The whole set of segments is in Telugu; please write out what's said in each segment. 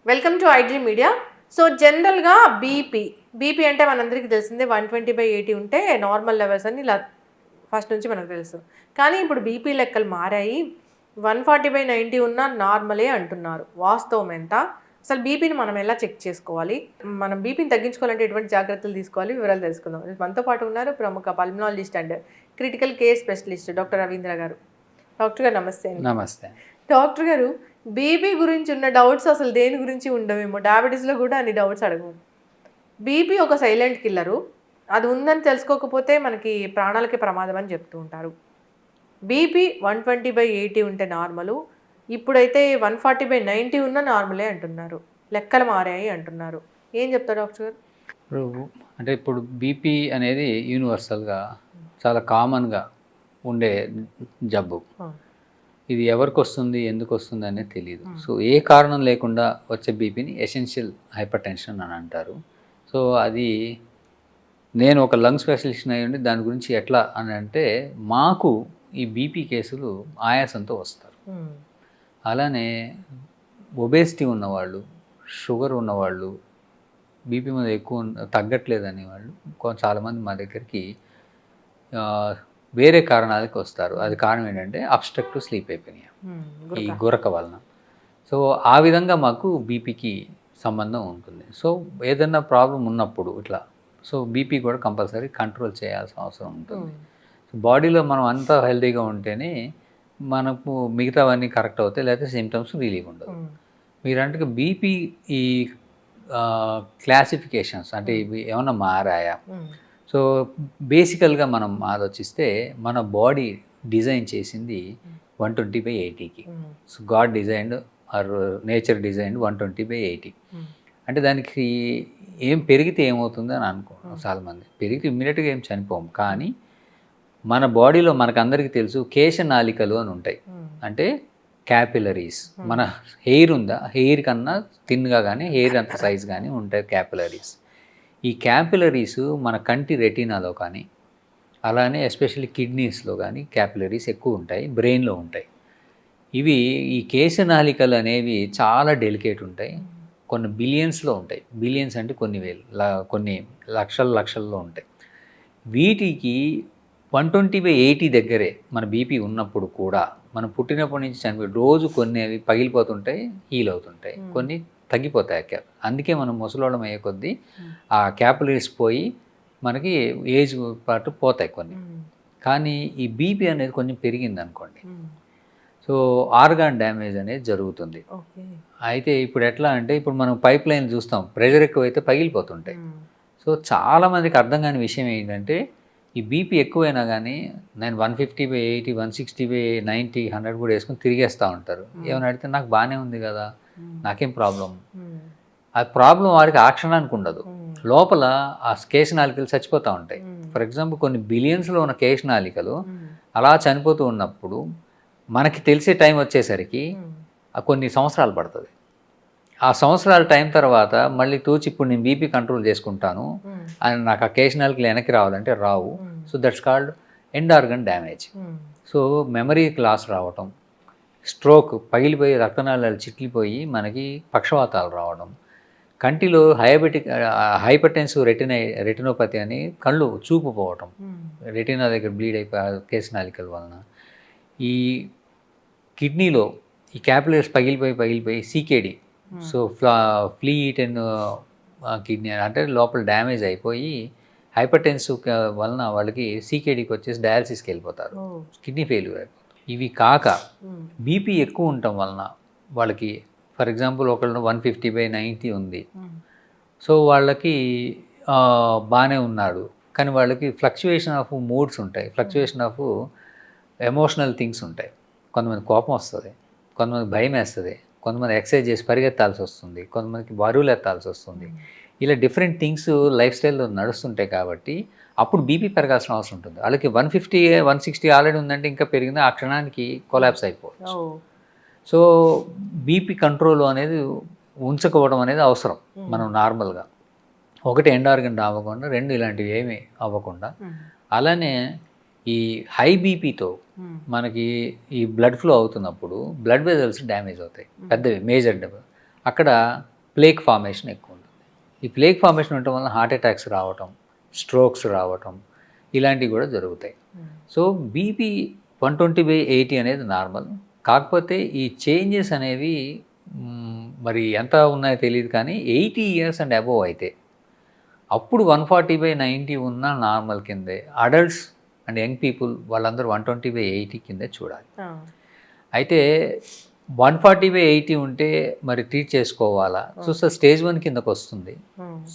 Welcome to iDream media. So జనరల్గా బీపీ అంటే మనందరికీ తెలిసిందే 120/80 ఉంటే నార్మల్ లెవెల్స్ అని ఇలా ఫస్ట్ నుంచి మనకు తెలుసు. కానీ ఇప్పుడు బీపీ లెక్కలు మారాయి. 140/90 ఉన్న నార్మలే అంటున్నారు. వాస్తవం ఎంత? అసలు బీపీని మనం ఎలా చెక్ చేసుకోవాలి? మనం బీపీని తగ్గించుకోవాలంటే ఎటువంటి జాగ్రత్తలు తీసుకోవాలి? వివరాలు తెలుసుకుందాం. మనతో పాటు ఉన్నారు ప్రముఖ pulmonologist and critical care specialist doctor Ravindra గారు. డాక్టర్ గారు నమస్తే అండి. నమస్తే. డాక్టర్ గారు, బీపీ గురించి ఉన్న డౌట్స్ అసలు దేని గురించి ఉండవేమో. డయాబెటీస్లో కూడా అన్ని డౌట్స్ అడగము. బీపీ ఒక సైలెంట్ కిల్లరు. అది ఉందని తెలుసుకోకపోతే మనకి ప్రాణాలకి ప్రమాదం అని చెప్తూ ఉంటారు. బీపీ 120/80 ఉంటే నార్మలు. ఇప్పుడైతే 140/90 ఉన్న నార్మలే అంటున్నారు. లెక్కలు మారాయి అంటున్నారు. ఏం చెప్తారు డాక్టర్ గారు? ఇప్పుడు బీపీ అనేది యూనివర్సల్గా చాలా కామన్గా ఉండే జబ్బు. ఇది ఎవరికి వస్తుంది, ఎందుకు వస్తుంది అనేది తెలియదు. సో ఏ కారణం లేకుండా వచ్చే బీపీని ఎసెన్షియల్ హైపర్ టెన్షన్ అని అంటారు. సో అది నేను ఒక లంగ్ స్పెషలిస్ట్ అయ్యండి దాని గురించి ఎట్లా అని అంటే, మాకు ఈ బీపీ కేసులు ఆయాసంతో వస్తారు. అలానే ఒబేసిటీ ఉన్నవాళ్ళు, షుగర్ ఉన్నవాళ్ళు, బీపీ మీద ఎక్కువ తగ్గట్లేదు అనేవాళ్ళు చాలామంది మా దగ్గరికి వేరే కారణాలకి వస్తారు. అది కారణం ఏంటంటే అబ్స్ట్రక్టివ్ స్లీప్ అయిపోయినాయి ఈ గురక వలన. సో ఆ విధంగా మాకు బీపీకి సంబంధం ఉంటుంది. సో ఏదన్నా ప్రాబ్లం ఉన్నప్పుడు ఇట్లా సో బీపీ కూడా కంపల్సరీ కంట్రోల్ చేయాల్సిన అవసరం ఉంటుంది. సో బాడీలో మనం అంతా హెల్తీగా ఉంటేనే మనకు మిగతావన్నీ కరెక్ట్ అవుతాయి, లేకపోతే సిమ్టమ్స్ రిలీవ్ ఉండదు. మీరంటే బీపీ ఈ క్లాసిఫికేషన్స్ అంటే ఇవి ఏమన్నా మారాయా? సో బేసికల్గా మనం ఆలోచిస్తే మన బాడీ డిజైన్ చేసింది 120/80కి. So God designed or nature designed 120/80. అంటే దానికి ఏం పెరిగితే ఏమవుతుంది అని అనుకుంటున్నాం చాలామంది. పెరిగితే ఇమ్మీడియట్గా ఏం చనిపోము, కానీ మన బాడీలో మనకందరికీ తెలుసు కేశనాళికలు అని ఉంటాయి. అంటే క్యాపిలరీస్. మన హెయిర్ ఉందా, హెయిర్ కన్నా థిన్గా కానీ హెయిర్ అంత సైజ్ కానీ ఉంటాయి క్యాపిలరీస్. ఈ క్యాపిలరీస్ మన కంటి రెటీనాలో కానీ, అలానే ఎస్పెషల్లీ కిడ్నీస్లో కానీ క్యాపిలరీస్ ఎక్కువ ఉంటాయి, బ్రెయిన్లో ఉంటాయి. ఇవి ఈ కేశనాళికలు అనేవి చాలా డెలికేట్ ఉంటాయి. కొన్ని బిలియన్స్లో ఉంటాయి. బిలియన్స్ అంటే కొన్ని వేలు, కొన్ని లక్షల్లో ఉంటాయి. వీటికి 120/80 దగ్గరే మన బీపీ ఉన్నప్పుడు కూడా మనం పుట్టినప్పటి నుంచి చనిపోయి రోజు కొన్ని అవి పగిలిపోతుంటాయి, హీల్ అవుతుంటాయి, కొన్ని తగ్గిపోతాయి క్యాప్. అందుకే మనం ముసలోళ్ళం అయ్యే కొద్దీ ఆ క్యాపిలరీస్ పోయి మనకి ఏజ్ పాటు పోతాయి కొన్ని. కానీ ఈ బీపీ అనేది కొంచెం పెరిగింది అనుకోండి, సో ఆర్గాన్ డ్యామేజ్ అనేది జరుగుతుంది. అయితే ఇప్పుడు ఎట్లా అంటే, ఇప్పుడు మనం పైప్ లైన్ చూస్తాం, ప్రెషర్ ఎక్కువైతే పగిలిపోతుంటాయి. సో చాలామందికి అర్థం కాని విషయం ఏంటంటే, ఈ బీపీ ఎక్కువైనా కానీ నేను 150/80, 160/90, 100 కూడా వేసుకొని తిరిగేస్తూ ఉంటారు. ఏమైనా అడిగితే నాకు బాగానే ఉంది కదా, నాకేం ప్రాబ్లం. ఆ ప్రాబ్లం వారికి ఆ క్షణానికి ఉండదు, లోపల ఆ కేశనాళికలు చచ్చిపోతూ ఉంటాయి. ఫర్ ఎగ్జాంపుల్ కొన్ని బిలియన్స్లో ఉన్న కేశనాళికలు అలా చనిపోతూ ఉన్నప్పుడు మనకి తెలిసే టైం వచ్చేసరికి కొన్ని సంవత్సరాలు పడుతుంది. ఆ సంవత్సరాల టైం తర్వాత మళ్ళీ తూచి ఇప్పుడు నేను బీపీ కంట్రోల్ చేసుకుంటాను అని నాకు ఆ కేశనాళికలు వెనక్కి రావాలంటే రావు. So that's called end organ damage. So మెమరీకి లాస్ రావటం, స్ట్రోక్, పగిలిపోయి రక్తనాళాలు చిట్లిపోయి మనకి పక్షవాతాలు రావడం, కంటిలో హైపర్టెన్సివ్ రెటినోపతి అని కళ్ళు చూపు పోవటం, రెటినా దగ్గర బ్లీడ్ అయిపోయి కేశనాళికల వలన. ఈ కిడ్నీలో ఈ క్యాపిలరీస్ పగిలిపోయి CKD, so flea eaten kidney అంటే లోపల డ్యామేజ్ అయిపోయి హైపర్టెన్సివ్ వలన వాళ్ళకి సీకేడీకి వచ్చేసి డయాలసిస్కి వెళ్ళిపోతారు, కిడ్నీ ఫెయిల్యూర్ అయిపోతారు. ఇవి కాక బీపీ ఎక్కువ ఉండటం వలన వాళ్ళకి, ఫర్ ఎగ్జాంపుల్ ఒకళ్ళు 150/90 ఉంది, సో వాళ్ళకి బాగానే ఉన్నాడు, కానీ వాళ్ళకి ఫ్లక్చుయేషన్ ఆఫ్ మూడ్స్ ఉంటాయి, ఫ్లక్చుయేషన్ ఆఫ్ ఎమోషనల్ థింగ్స్ ఉంటాయి. కొంతమంది కోపం వస్తుంది, కొంతమంది భయం వేస్తుంది, కొంతమంది ఎక్సర్సైజ్ చేసి పరిగెత్తాల్సి వస్తుంది, కొంతమందికి బరువులు ఎత్తాల్సి వస్తుంది. ఇలా డిఫరెంట్ థింగ్స్ లైఫ్ స్టైల్లో నడుస్తుంటాయి. కాబట్టి అప్పుడు బీపీ పెరగాల్సిన అవసరం ఉంటుంది. వాళ్ళకి 150, 160 ఆల్రెడీ ఉందంటే ఇంకా పెరిగింది, ఆ క్షణానికి కొలాప్స్ అయిపోవచ్చు. సో బీపీ కంట్రోల్ అనేది ఉంచుకోవడం అనేది అవసరం. మనం నార్మల్గా ఒకటి ఎండ్ ఆర్గన్ అవ్వకుండా, రెండు ఇలాంటివి ఏమీ అవ్వకుండా. అలానే ఈ హై బీపీతో మనకి ఈ బ్లడ్ ఫ్లో అవుతున్నప్పుడు బ్లడ్ వెజల్స్ డ్యామేజ్ అవుతాయి, పెద్దవి మేజర్. అక్కడ ప్లేక్ ఫార్మేషన్ ఎక్కువ ఉంటుంది. ఈ ప్లేక్ ఫార్మేషన్ ఉండటం వల్ల హార్ట్ అటాక్స్ రావటం, స్ట్రోక్స్ రావటం ఇలాంటివి కూడా జరుగుతాయి. సో బీపీ 120/80 అనేది నార్మల్. కాకపోతే ఈ చేంజెస్ అనేవి మరి ఎంత ఉన్నాయో తెలియదు, కానీ 80 years అండ్ అబోవ్ అయితే అప్పుడు 140/90 ఉన్న నార్మల్ కిందే. అడల్ట్స్ అండ్ యంగ్ పీపుల్ వాళ్ళందరూ 120/80 కిందే చూడాలి. అయితే 140/80 ఉంటే మరి ట్రీట్ చేసుకోవాలా? సో స్టేజ్ 1 కిందకు వస్తుంది.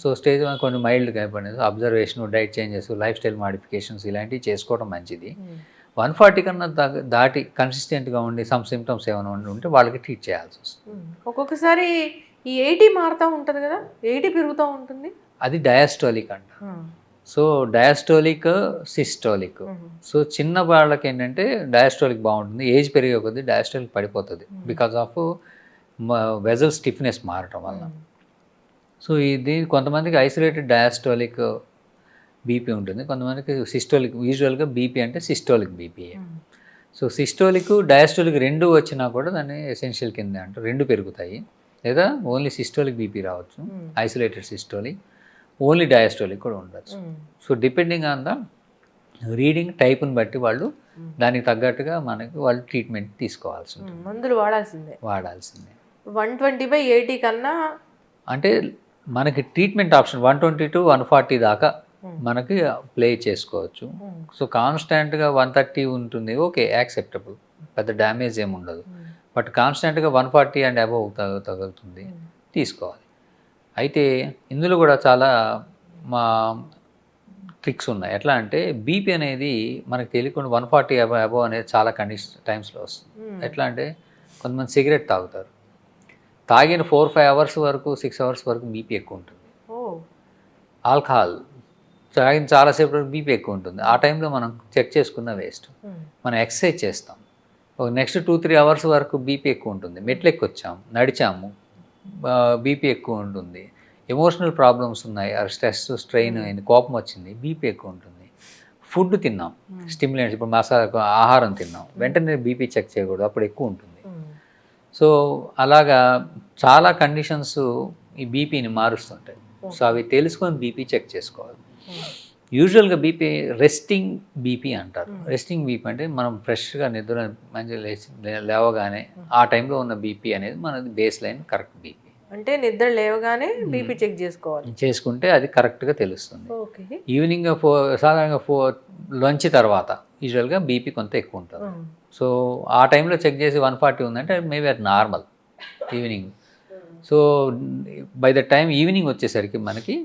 సో స్టేజ్ 1 కొన్ని మైల్డ్గా అయిపోయింది. Observation, diet changes, life style modifications ఇలాంటివి చేసుకోవడం మంచిది. 140 కన్నా దాటి కన్సిస్టెంట్గా ఉండి సమ్ సిమ్టమ్స్ ఏమైనా ఉంటే వాళ్ళకి ట్రీట్ చేయాల్సి వస్తుంది. ఒక్కొక్కసారి ఈ 80 మారుతూ ఉంటుంది కదా, 80 పెరుగుతూ ఉంటుంది, అది డయాస్టోలిక్ అంట. So diastolic, systolic. సో చిన్న వాళ్ళకి ఏంటంటే డయాస్టోలిక్ బాగుంటుంది, ఏజ్ పెరిగే కొద్దీ డయాస్టోలిక్ పడిపోతుంది బికాజ్ ఆఫ్ వెజల్ స్టిఫ్నెస్ మారటం వల్ల. సో ఇది కొంతమందికి ఐసోలేటెడ్ డయాస్టోలిక్ బీపీ ఉంటుంది, కొంతమందికి సిస్టోలిక్. యూజువల్గా బీపీ అంటే systolic BP. So systolic, diastolic రెండు వచ్చినా కూడా దాన్ని ఎసెన్షియల్ కింద అంటారు. రెండు పెరుగుతాయి, లేదా ఓన్లీ సిస్టోలిక్ బీపీ రావచ్చు, ఐసోలేటెడ్ సిస్టోలిక్, ఓన్లీ డయాస్టోలిక్ కూడా ఉండొచ్చు. So depending on the reading టైప్ని బట్టి వాళ్ళు దానికి తగ్గట్టుగా వాళ్ళు ట్రీట్మెంట్ తీసుకోవాల్సి ఉంటుంది. మందులు వాడాల్సిందే. 120/80 కన్నా అంటే మనకి ట్రీట్మెంట్ ఆప్షన్ 120 to 140 దాకా మనకి ప్లే చేసుకోవచ్చు. సో కాన్స్టాంట్గా 130 ఉంటుంది, ఓకే, యాక్సెప్టబుల్, పెద్ద డ్యామేజ్ ఏమి ఉండదు. బట్ కాన్స్టాంట్గా 140 అండ్ అబోవ్ తగులుతుంది, తీసుకోవాలి. అయితే ఇందులో కూడా చాలా ట్రిక్స్ ఉన్నాయి. ఎట్లా అంటే బీపీ అనేది మనకు తెలియకుండా 140 అబోవ్ అనేది చాలా టైమ్స్లో వస్తుంది. ఎట్లా అంటే కొంతమంది సిగరెట్ తాగుతారు, తాగిన 4-5 hours వరకు, 6 hours వరకు బీపీ ఎక్కువ ఉంటుంది. ఆల్కహాల్ తాగిన చాలాసేపు వరకు బీపీ ఎక్కువ ఉంటుంది. ఆ టైంలో మనం చెక్ చేసుకున్న వేస్ట్. మనం ఎక్సర్సైజ్ చేస్తాం, నెక్స్ట్ 2-3 hours వరకు బీపీ ఎక్కువ ఉంటుంది. మెట్లు ఎక్కొచ్చాము, నడిచాము, బీపీ ఎక్కువ ఉంటుంది. ఎమోషనల్ ప్రాబ్లమ్స్ ఉన్నాయి, స్ట్రెస్, స్ట్రెయిన్ అయింది, కోపం వచ్చింది, బీపీ ఎక్కువ ఉంటుంది. ఫుడ్ తిన్నాం, స్టిమ్యులెంట్స్, ఇప్పుడు మసాలా ఆహారం తిన్నాం, వెంటనే బీపీ చెక్ చేయకూడదు, అప్పుడు ఎక్కువ ఉంటుంది. సో అలాగా చాలా కండిషన్స్ ఈ బీపీని మారుస్తుంటాయి. సో అవి తెలుసుకొని బీపీ చెక్ చేసుకోవాలి. యూజువల్గా బీపీ రెస్టింగ్ బీపీ అంటారు. రెస్టింగ్ బీపీ అంటే మనం ఫ్రెష్గా నిద్ర మంచిగా లేవగానే ఆ టైంలో ఉన్న బీపీ అనేది మనది బేస్ లైన్ కరెక్ట్ బీపీ. అంటే నిద్ర లేవగానే బీపీ చెక్ చేసుకోవాలి, చేసుకుంటే అది కరెక్ట్గా తెలుస్తుంది. ఈవినింగ్ సాధారణంగా లంచ్ తర్వాత యూజువల్గా బీపీ కొంత ఎక్కువ ఉంటుంది. సో ఆ టైంలో చెక్ చేసి 140 ఉందంటే మేబీ అది normal evening. So by the time evening వచ్చేసరికి మనకి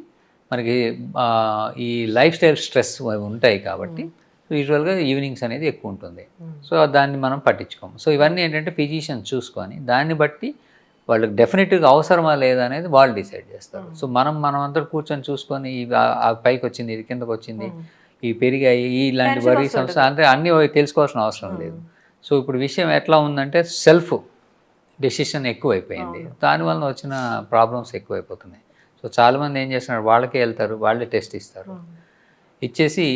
ఈ లైఫ్ స్టైల్ స్ట్రెస్ ఉంటాయి కాబట్టి యూజువల్గా ఈవినింగ్స్ అనేది ఎక్కువ ఉంటుంది. సో దాన్ని మనం పట్టించుకోము. సో ఇవన్నీ ఏంటంటే ఫిజిషియన్ చూసుకొని దాన్ని బట్టి వాళ్ళకి డెఫినెట్గా అవసరమా లేదా అనేది వాళ్ళు డిసైడ్ చేస్తారు. సో మనం అందరూ కూర్చొని చూసుకొని పైకి వచ్చింది, ఇది కిందకు వచ్చింది, ఇవి పెరిగాయి, ఇలాంటి వరీ సమస్య అంటే అన్నీ తెలుసుకోవాల్సిన అవసరం లేదు. సో ఇప్పుడు విషయం ఎట్లా ఉందంటే సెల్ఫ్ డెసిషన్ ఎక్కువైపోయింది, దానివల్ల వచ్చిన ప్రాబ్లమ్స్ ఎక్కువైపోతున్నాయి. సో చాలామంది ఏం చేస్తున్నారు, వాళ్ళకే వెళ్తారు, వాళ్ళే టెస్ట్ ఇస్తారు, ఇచ్చేసి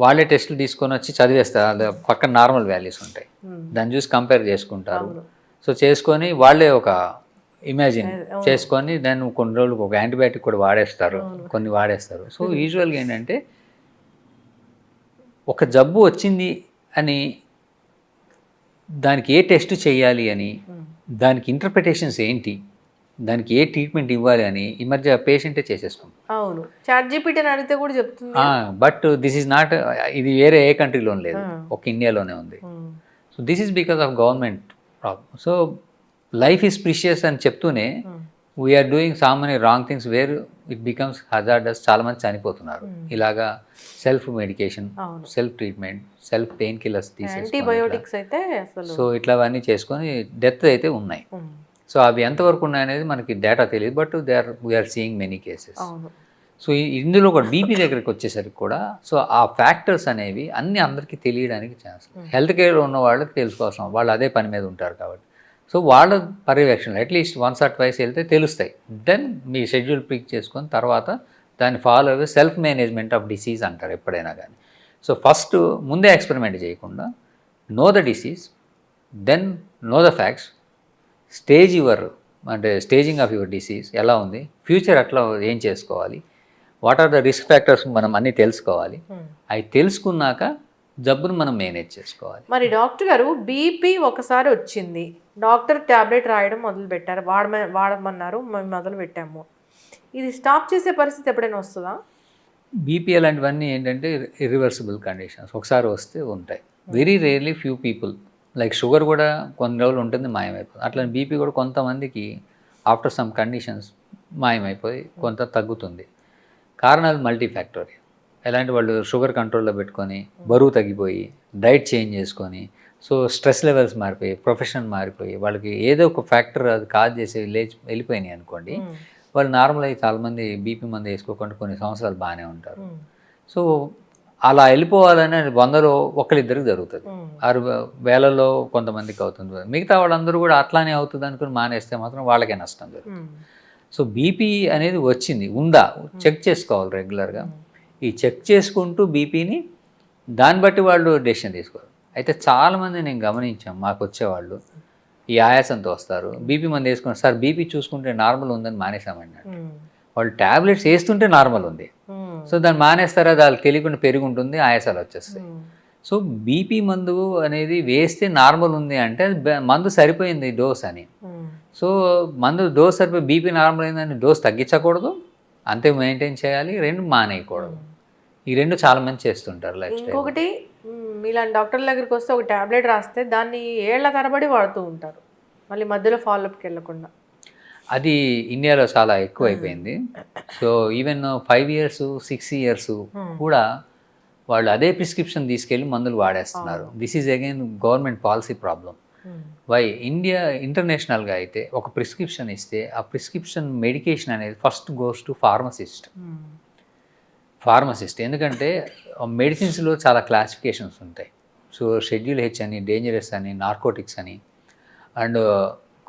వాళ్ళే టెస్టులు తీసుకొని వచ్చి చదివేస్తారు. పక్కన నార్మల్ వాల్యూస్ ఉంటాయి, దాన్ని చూసి కంపేర్ చేసుకుంటారు. సో చేసుకొని వాళ్ళే ఒక ఇమాజిన్ చేసుకొని దాన్ని కొన్ని రోజులకు ఒక యాంటీబయాటిక్ కూడా కొన్ని వాడేస్తారు. సో యూజువల్గా ఏంటంటే ఒక జబ్బు వచ్చింది అని దానికి ఏ టెస్ట్ చేయాలి అని, దానికి ఇంటర్ప్రిటేషన్స్ ఏంటి, దానికి ఏ ట్రీట్మెంట్ ఇవ్వాలి అని ఈ మధ్య పేషెంటే చేసేసుకుంటాం. అవును, చాట్‌జీపీటీని అడిగితే కూడా చెప్తుంది. బట్ దిస్ ఈజ్ నాట్, ఇది వేరే ఏ కంట్రీలో లేదు, ఒక ఇండియాలోనే ఉంది. So this is because of government problem. So life is precious అని చెప్తూనే we are doing so many wrong things where it becomes hazardous. చాలామంది చనిపోతున్నారు ఇలాగా self medication, self treatment, self pain killers antibiotics అయితే అసలు. సో ఇట్లావన్నీ చేసుకొని డెత్ అయితే ఉన్నాయి. సో అవి ఎంతవరకు ఉన్నాయనేది మనకి డేటా తెలియదు, but we are seeing many cases. So ఇందులో కూడా బీపీ దగ్గరికి వచ్చేసరికి కూడా సో ఆ ఫ్యాక్టర్స్ అనేవి అన్నీ అందరికీ తెలియడానికి ఛాన్స్. హెల్త్ కేర్లో ఉన్న వాళ్ళకి తెలుసుకోవాల్సిన, వాళ్ళు అదే పని మీద ఉంటారు కాబట్టి సో వాళ్ళ పర్యవేక్షణ అట్లీస్ట్ వన్స్ ఆర్ ట్వైస్ వెళ్తే తెలుస్తాయి. దెన్ మీ షెడ్యూల్ పిక్ చేసుకొని తర్వాత దాన్ని ఫాలో అయ్యే సెల్ఫ్ మేనేజ్మెంట్ ఆఫ్ డిసీజ్ అంటారు ఎప్పుడైనా కానీ. సో ఫస్ట్ ముందే ఎక్స్పెరిమెంట్ చేయకుండా know the disease, then know the facts, stage your అంటే స్టేజింగ్ ఆఫ్ యువర్ డిసీజ్ ఎలా ఉంది, ఫ్యూచర్ అట్లా ఏం చేసుకోవాలి, what are the risk factors మనం అన్నీ తెలుసుకోవాలి. అవి తెలుసుకున్నాక జబ్బును మనం మేనేజ్ చేసుకోవాలి. మరి డాక్టర్ గారు బీపీ ఒకసారి వచ్చింది, డాక్టర్ ట్యాబ్లెట్ రాయడం మొదలు పెట్టారు, వాడమన్నారు, మేము మొదలు పెట్టాము, ఇది స్టాప్ చేసే పరిస్థితి ఎప్పుడైనా వస్తుందా? బీపీ అలాంటివన్నీ ఏంటంటే ఇర్రివర్సిబుల్ కండిషన్స్, ఒకసారి వస్తే ఉంటాయి. Very rarely few people, like sugar కూడా కొన్ని రోజులు ఉంటుంది మాయమైపోతుంది, అట్లా బీపీ కూడా కొంతమందికి ఆఫ్టర్ సమ్ కండిషన్స్ మాయమైపోయి కొంత తగ్గుతుంది. కారణాలు మల్టీఫ్యాక్టరీ. ఎలాంటి వాళ్ళు షుగర్ కంట్రోల్లో పెట్టుకొని బరువు తగ్గిపోయి డైట్ చేంజ్ చేసుకొని, సో స్ట్రెస్ లెవెల్స్ మారిపోయి, ప్రొఫెషన్ మారిపోయి, వాళ్ళకి ఏదో ఒక ఫ్యాక్టర్ అది కాజ్ చేసి వెళ్ళిపోయినాయి అనుకోండి, వాళ్ళు నార్మల్ అయ్యి చాలామంది బీపీ మందు వేసుకోకుండా కొన్ని సంవత్సరాలు బాగానే ఉంటారు. సో అలా వెళ్ళిపోవాలని 100లో ఒకరిద్దరికి జరుగుతుంది, 6,000లో కొంతమందికి అవుతుంది. మిగతా వాళ్ళందరూ కూడా అట్లానే అవుతుంది అనుకుని మానేస్తే మాత్రం వాళ్ళకే నష్టం జరుగుతుంది. సో బీపీ అనేది వచ్చింది ఉందా చెక్ చేసుకోవాలి రెగ్యులర్గా. ఈ చెక్ చేసుకుంటూ బీపీని దాన్ని బట్టి వాళ్ళు డెసిషన్ తీసుకోవాలి. అయితే చాలామంది నేను గమనించాం, మాకు వచ్చేవాళ్ళు ఈ ఆయాసంతో వస్తారు, బీపీ మంది వేసుకున్నారు, సార్ బీపీ చూసుకుంటే నార్మల్ ఉందని మానేసామన్నాడు. వాళ్ళు ట్యాబ్లెట్స్ వేస్తుంటే నార్మల్ ఉంది, సో దాన్ని మానేస్తారా, దానికి తెలియకుండా పెరిగి ఉంటుంది, ఆయాసాలు వచ్చేస్తాయి. సో బీపీ మందు అనేది వేస్తే నార్మల్ ఉంది అంటే మందు సరిపోయింది డోస్ అని. సో మందు డోస్ సరిపోయి బీపీ నార్మల్ అయిందని డోస్ తగ్గించకూడదు, అంతే మెయింటైన్ చేయాలి, 2 మానేయకూడదు. ఈ 2 చాలా మంది చేస్తుంటారు లైఫ్ స్టైల్. ఇంకొకటి, మీలాంటి డాక్టర్ల దగ్గరికి వస్తే ఒక ట్యాబ్లెట్ రాస్తే దాన్ని ఏళ్ల తరబడి వాడుతూ ఉంటారు, మళ్ళీ మధ్యలో ఫాలోఅప్కి వెళ్ళకుండా. అది ఇండియాలో చాలా ఎక్కువ అయిపోయింది. సో ఈవెన్ 5 years 6 years కూడా వాళ్ళు అదే ప్రిస్క్రిప్షన్ తీసుకెళ్ళి మందులు వాడేస్తున్నారు. This is again government policy problem. Why India ఇంటర్నేషనల్గా అయితే ఒక ప్రిస్క్రిప్షన్ ఇస్తే ఆ ప్రిస్క్రిప్షన్ మెడికేషన్ అనేది ఫస్ట్ గోస్ టు ఫార్మసిస్ట్. ఎందుకంటే మెడిసిన్స్లో చాలా క్లాసిఫికేషన్స్ ఉంటాయి. సో షెడ్యూల్ హెచ్ అని, డేంజరస్ అని, నార్కోటిక్స్ అని, అండ్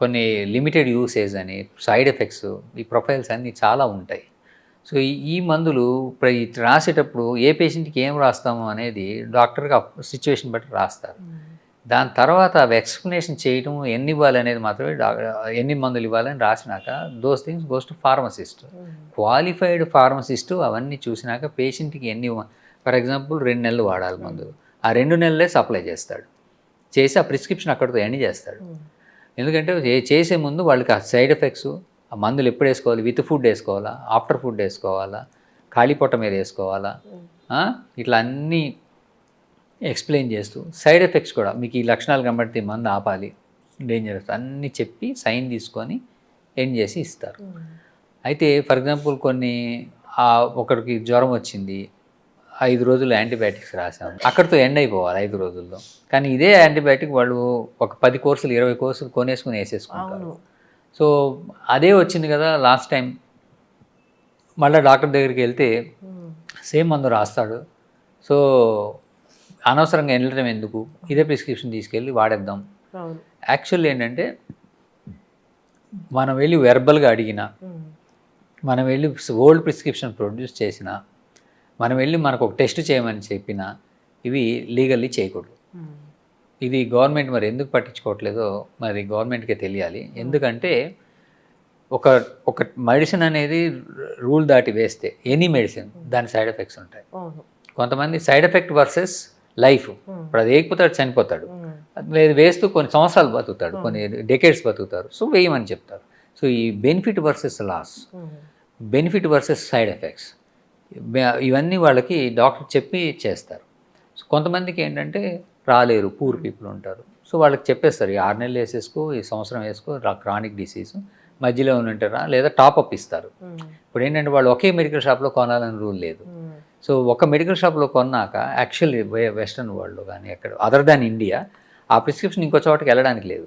కొన్ని లిమిటెడ్ యూసేజ్ అని, సైడ్ ఎఫెక్ట్స్, ఈ ప్రొఫైల్స్ అన్నీ చాలా ఉంటాయి. సో ఈ మందులు రాసేటప్పుడు ఏ పేషెంట్కి ఏం రాస్తాము అనేది డాక్టర్కి సిచ్యువేషన్ బట్టి రాస్తారు. దాని తర్వాత అవి ఎక్స్ప్లెనేషన్ చేయటం, ఎన్ని ఇవ్వాలి అనేది మాత్రమే, ఎన్ని మందులు ఇవ్వాలని రాసినాక those things goes to pharmacist. Qualified pharmacist అవన్నీ చూసినాక పేషెంట్కి ఎన్ని, ఫర్ ఎగ్జాంపుల్ 2 నెలలు వాడాలి మందులు, ఆ 2 నెలలే సప్లై చేస్తాడు, చేసి ఆ ప్రిస్క్రిప్షన్ అక్కడితో ఎండ్ చేస్తాడు. ఎందుకంటే చేసే ముందు వాళ్ళకి ఆ సైడ్ ఎఫెక్ట్స్, ఆ మందులు ఎప్పుడు వేసుకోవాలి, విత్ ఫుడ్ వేసుకోవాలా, ఆఫ్టర్ ఫుడ్ వేసుకోవాలా, ఖాళీ పొట్ట మీద వేసుకోవాలా, ఇట్లా అన్నీ ఎక్స్ప్లెయిన్ చేస్తూ, సైడ్ ఎఫెక్ట్స్ కూడా మీకు ఈ లక్షణాలు కనబడితే మందు ఆపాలి, డేంజరస్ అన్నీ చెప్పి సైన్ తీసుకొని ఎండ్ చేసి ఇస్తారు. అయితే ఫర్ ఎగ్జాంపుల్ కొన్ని ఒకరికి జ్వరం వచ్చింది, 5 రోజులు యాంటీబయాటిక్స్ రాసాము, అక్కడితో ఎండ్ అయిపోవాలి 5 రోజుల్లో. కానీ ఇదే యాంటీబయాటిక్ వాళ్ళు ఒక 10 కోర్సులు 20 కోర్సులు కొనేసుకుని వేసేసుకుంటారు. సో అదే వచ్చింది కదా లాస్ట్ టైం, మళ్ళీ డాక్టర్ దగ్గరికి వెళ్తే సేమ్ మందు రాస్తాడు. సో అనవసరంగా వెళ్ళడం ఎందుకు, ఇదే ప్రిస్క్రిప్షన్ తీసుకెళ్ళి వాడేద్దాం. యాక్చువల్లీ ఏంటంటే మనం వెళ్ళి వెర్బల్గా అడిగినా, మనం వెళ్ళి ఓల్డ్ ప్రిస్క్రిప్షన్ ప్రొడ్యూస్ చేసినా, మనం వెళ్ళి మనకు ఒక టెస్ట్ చేయమని చెప్పినా, ఇవి లీగల్లీ చేయకూడదు. ఇది గవర్నమెంట్ మరి ఎందుకు పట్టించుకోవట్లేదో మరి గవర్నమెంట్కే తెలియాలి. ఎందుకంటే ఒక మెడిసిన్ అనేది రూల్ దాటి వేస్తే, ఎనీ మెడిసిన్ దాని సైడ్ ఎఫెక్ట్స్ ఉంటాయి. కొంతమంది సైడ్ ఎఫెక్ట్ వర్సెస్ లైఫ్, ఇప్పుడు అది వేయకపోతాడు చనిపోతాడు, లేదు వేస్తూ కొన్ని సంవత్సరాలు బతుకుతాడు, కొన్ని డెకేడ్స్ బతుకుతారు, సో వేయమని చెప్తారు. సో ఈ benefit versus loss, benefit versus side effects, ఇవన్నీ వాళ్ళకి డాక్టర్ చెప్పి చేస్తారు. సో కొంతమందికి ఏంటంటే రాలేరు, పూర్ పీపుల్ ఉంటారు, సో వాళ్ళకి చెప్పేస్తారు, ఈ 6 నెలలు వేసేసుకో, ఈ సంవత్సరం వేసుకో, క్రానిక్ డిసీజ్, మధ్యలో ఉంటారా, లేదా టాప్అప్ ఇస్తారు. ఇప్పుడు ఏంటంటే వాళ్ళు ఒకే మెడికల్ షాప్లో కొనాలని రూల్ లేదు. సో ఒక మెడికల్ షాప్లో కొన్నాక యాక్చువల్లీ వెస్ట్రన్ వరల్డ్లో కానీ ఎక్కడ అదర్ దాన్ ఇండియా ఆ ప్రిస్క్రిప్షన్ ఇంకో చోటకి వెళ్ళడానికి లేదు.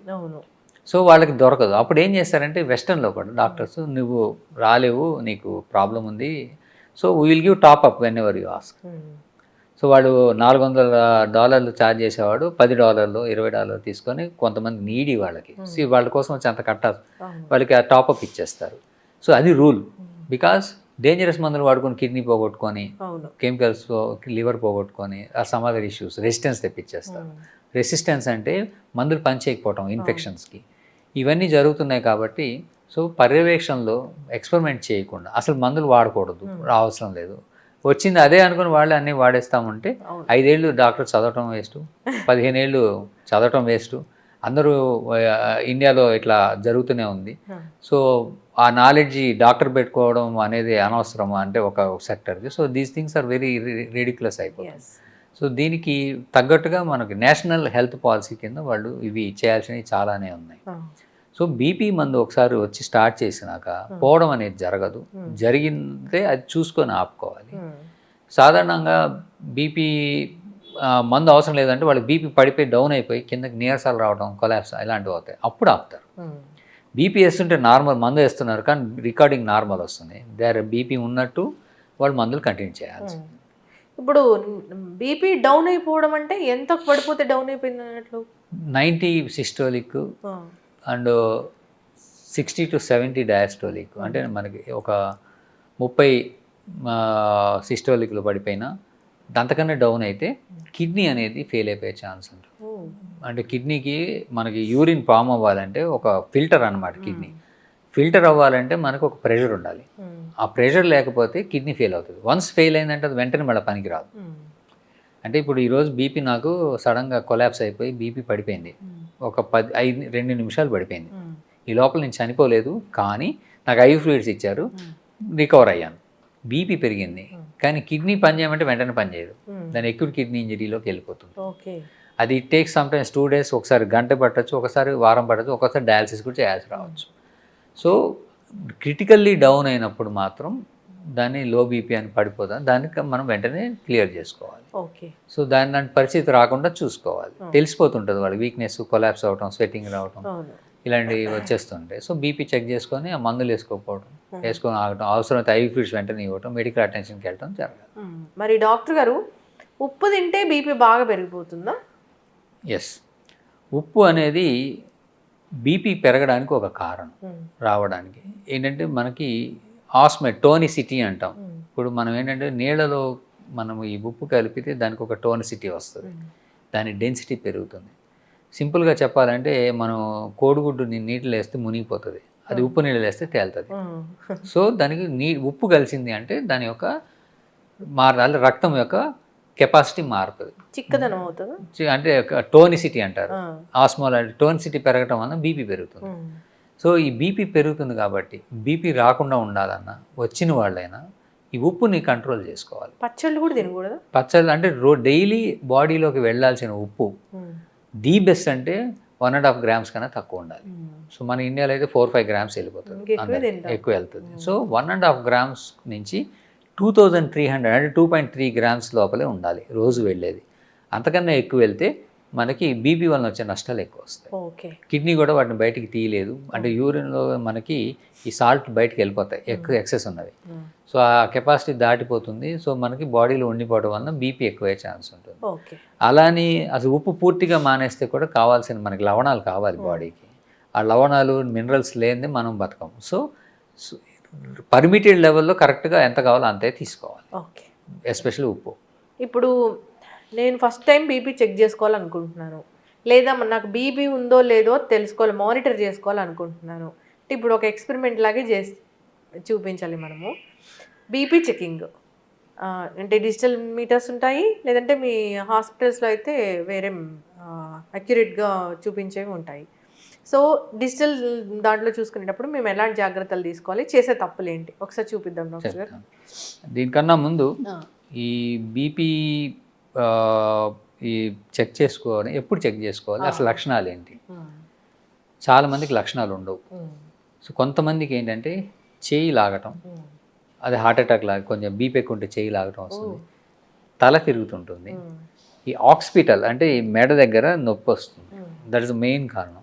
సో వాళ్ళకి దొరకదు. అప్పుడు ఏం చేస్తారంటే వెస్టర్న్లో కూడా డాక్టర్స్, నువ్వు రాలేవు, నీకు ప్రాబ్లం ఉంది, so we will give top-up when ever you ask. So వాడు $400 ఛార్జ్ చేసేవాడు $10 $20 తీసుకొని కొంతమంది నీడి వాళ్ళకి వాళ్ళ కోసం వచ్చి అంత కట్టాలి, వాళ్ళకి ఆ టాప్అప్ ఇచ్చేస్తారు. సో అది రూల్. బికాస్ డేంజరస్ మందులు వాడుకొని కిడ్నీ పోగొట్టుకొని, కెమికల్స్ లివర్ పోగొట్టుకొని, ఆ సమ్ అదర్ ఇష్యూస్, రెసిస్టెన్స్ తెప్పించేస్తారు. రెసిస్టెన్స్ అంటే మందులు పనిచేయకపోవటం, ఇన్ఫెక్షన్స్కి, ఇవన్నీ జరుగుతున్నాయి. కాబట్టి సో పర్యవేక్షణలో ఎక్స్పెరిమెంట్ చేయకుండా అసలు మందులు వాడకూడదు, అవసరం లేదు, వచ్చింది అదే అనుకుని వాళ్ళు అన్నీ వాడేస్తామంటే 5 ఏళ్ళు డాక్టర్ చదవటం వేస్ట్, 15 ఏళ్ళు చదవటం వేస్ట్. అందరూ ఇండియాలో ఇట్లా జరుగుతూనే ఉంది. సో ఆ నాలెడ్జ్ డాక్టర్ పెట్టుకోవడం అనేది అనవసరం అంటే ఒక సెక్టర్కి. So these things are very ridiculous అయిపోతుంది. సో దీనికి తగ్గట్టుగా మనకి నేషనల్ హెల్త్ పాలసీ కింద వాళ్ళు ఇవి చేయాల్సినవి చాలానే ఉన్నాయి. సో బీపీ మందు ఒకసారి వచ్చి స్టార్ట్ చేసినాక పోవడం అనేది జరగదు. జరిగితే అది చూసుకొని ఆపుకోవాలి. సాధారణంగా బీపీ మందు అవసరం లేదంటే వాళ్ళు బీపీ పడిపోయి డౌన్ అయిపోయి కిందకి నీరసాలు రావడం, కొలాప్స్ ఇలాంటివి అవుతాయి, అప్పుడు ఆపుతారు. బీపీ వేస్తుంటే నార్మల్ మందు వేస్తున్నారు కానీ రికార్డింగ్ నార్మల్ వస్తుంది, దేర్ బీపీ ఉన్నట్టు వాళ్ళు మందులు కంటిన్యూ చేయాల్సి. ఇప్పుడు బీపీ డౌన్ అయిపోవడం అంటే ఎంత పడిపోతే డౌన్ అయిపోయింది అన్నట్లు? 90 సిస్టోలిక్ అండ్ 60 to 70 డయాస్టోలిక్. అంటే మనకి ఒక 30 సిస్టోలిక్లు పడిపోయినా అంతకన్నా డౌన్ అయితే కిడ్నీ అనేది ఫెయిల్ అయిపోయే ఛాన్స్ ఉంటుంది. అంటే కిడ్నీకి మనకి యూరిన్ ఫామ్ అవ్వాలంటే ఒక ఫిల్టర్ అన్నమాట. కిడ్నీ ఫిల్టర్ అవ్వాలంటే మనకు ఒక ప్రెషర్ ఉండాలి. ఆ ప్రెషర్ లేకపోతే కిడ్నీ ఫెయిల్ అవుతుంది. వన్స్ ఫెయిల్ అయిందంటే అది వెంటనే మళ్ళీ పనికి రాదు. అంటే ఇప్పుడు ఈరోజు బీపీ నాకు సడన్గా కొలాప్స్ అయిపోయి బీపీ పడిపోయింది, ఒక 2 నిమిషాలు పడిపోయింది. ఈ లోపల నేను చనిపోలేదు కానీ నాకు ఐ ఫ్లూయిడ్స్ ఇచ్చారు, రికవర్ అయ్యాను. బీపీ పెరిగింది కానీ కిడ్నీ పని చేయమంటే వెంటనే పని చేయదు, దాని ఎక్యూట్ కిడ్నీ ఇంజరీలోకి వెళ్ళిపోతుంది. అది it takes some times 2 days, ఒకసారి గంట పట్టచ్చు, ఒకసారి వారం పట్టచ్చు, ఒకసారి డయాలసిస్ కూడా చేయాల్సి రావచ్చు. సో క్రిటికల్లీ డౌన్ అయినప్పుడు మాత్రం దాన్ని లో బీపీ అని పడిపోతాం, దానికి మనం వెంటనే క్లియర్ చేసుకోవాలి. సో దాని పరిస్థితి రాకుండా చూసుకోవాలి. తెలిసిపోతుంటుంది వాళ్ళకి వీక్నెస్, కొలాప్స్ అవటం, స్వెట్టింగ్ రావటం ఇలాంటివి వచ్చేస్తుంటాయి. సో బీపీ చెక్ చేసుకొని ఆ మందులు వేసుకోకపోవడం, వేసుకొని ఆగటం, అవసరమైతే ఐ ఫ్లూయిడ్స్ వెంటనే ఇవ్వటం, మెడికల్ అటెన్షన్కి వెళ్ళటం జరగాలి. మరి డాక్టర్ గారు, ఉప్పు తింటే బీపీ బాగా పెరిగిపోతుందా? ఎస్, ఉప్పు అనేది బీపీ పెరగడానికి ఒక కారణం. రావడానికి ఏంటంటే మనకి టోనిసిటీ అంటాం. ఇప్పుడు మనం ఏంటంటే నీళ్ళలో మనం ఈ ఉప్పు కలిపితే దానికి ఒక టోనిసిటీ వస్తుంది, దాని డెన్సిటీ పెరుగుతుంది. సింపుల్గా చెప్పాలంటే మనం కోడిగుడ్డు నీటిలో వేస్తే మునిగిపోతుంది, అది ఉప్పు నీళ్ళు వేస్తే తేలుతుంది. సో దానికి ఉప్పు కలిసింది అంటే దాని యొక్క మారాలి, రక్తం యొక్క కెపాసిటీ మారుతుంది, చిక్కదనం అవుతుంది. అంటే టోనిసిటీ అంటారు. ఆస్మోలారిటీ, టోనిసిటీ పెరగటం వల్ల బీపీ పెరుగుతుంది. సో ఈ బీపీ పెరుగుతుంది కాబట్టి బీపీ రాకుండా ఉండాలన్నా వచ్చిన వాళ్ళైనా ఈ ఉప్పుని కంట్రోల్ చేసుకోవాలి. పచ్చళ్ళు కూడా తినకూడదు. పచ్చళ్ళు అంటే డైలీ బాడీలోకి వెళ్ళాల్సిన ఉప్పు ది బెస్ట్ అంటే 1.5 grams కన్నా తక్కువ ఉండాలి. సో మన ఇండియాలో అయితే 4-5 grams వెళ్ళిపోతుంది, ఎక్కువ వెళ్తుంది. సో 1.5 grams నుంచి 2300 అంటే 2.3 grams లోపలే ఉండాలి రోజు వెళ్ళేది. అంతకన్నా ఎక్కువ వెళ్తే మనకి బీపీ వలన వచ్చే నష్టాలు ఎక్కువ వస్తాయి. కిడ్నీ కూడా వాటిని బయటికి తీయలేదు, అంటే యూరిన్లో మనకి ఈ సాల్ట్ బయటికి వెళ్ళిపోతాయి, ఎక్కువ ఎక్సెస్ ఉన్నది. సో ఆ కెపాసిటీ దాటిపోతుంది. సో మనకి బాడీలో ఉండిపోవడం వలన బీపీ ఎక్కువయ్యే ఛాన్స్ ఉంటుంది. అలాని అసలు ఉప్పు పూర్తిగా మానేస్తే కూడా కావాల్సిన మనకి లవణాలు కావాలి బాడీకి. ఆ లవణాలు మినరల్స్ లేనిదే మనం బతకం. సో పర్మిటెడ్ లెవెల్లో కరెక్ట్గా ఎంత కావాలో అంతే తీసుకోవాలి, ఎస్పెషల్లీ ఉప్పు. ఇప్పుడు నేను ఫస్ట్ టైం బీపీ చెక్ చేసుకోవాలనుకుంటున్నాను, లేదా నాకు బీపీ ఉందో లేదో తెలుసుకోవాలి, మానిటర్ చేసుకోవాలనుకుంటున్నాను. ఇప్పుడు ఒక ఎక్స్పెరిమెంట్ లాగే చూపించాలి మనము. బీపీ చెకింగ్ అంటే డిజిటల్ మీటర్స్ ఉంటాయి, లేదంటే మీ హాస్పిటల్స్లో అయితే వేరే అక్యురేట్గా చూపించేవి ఉంటాయి. సో డిజిటల్ దాంట్లో చూసుకునేటప్పుడు మేము ఎలాంటి జాగ్రత్తలు తీసుకోవాలి, చేసే తప్పులు ఏంటి ఒకసారి చూపిద్దాం డాక్టర్ గారు. దీనికన్నా ముందు ఈ బీపీ ఈ చెక్ చేసుకోవాలి, ఎప్పుడు చెక్ చేసుకోవాలి, అసలు లక్షణాలు ఏంటి? చాలామందికి లక్షణాలు ఉండవు. సో కొంతమందికి ఏంటంటే చేయి లాగటం, అది హార్ట్ అటాక్ లాగా, కొంచెం బీపీ ఎక్కువ ఉంటే చేయి లాగటం వస్తుంది, తల తిరుగుతుంటుంది, ఈ ఆక్సిపిటల్ అంటే ఈ మెడ దగ్గర నొప్పి వస్తుంది, దట్ ఇస్ మెయిన్ కారణం.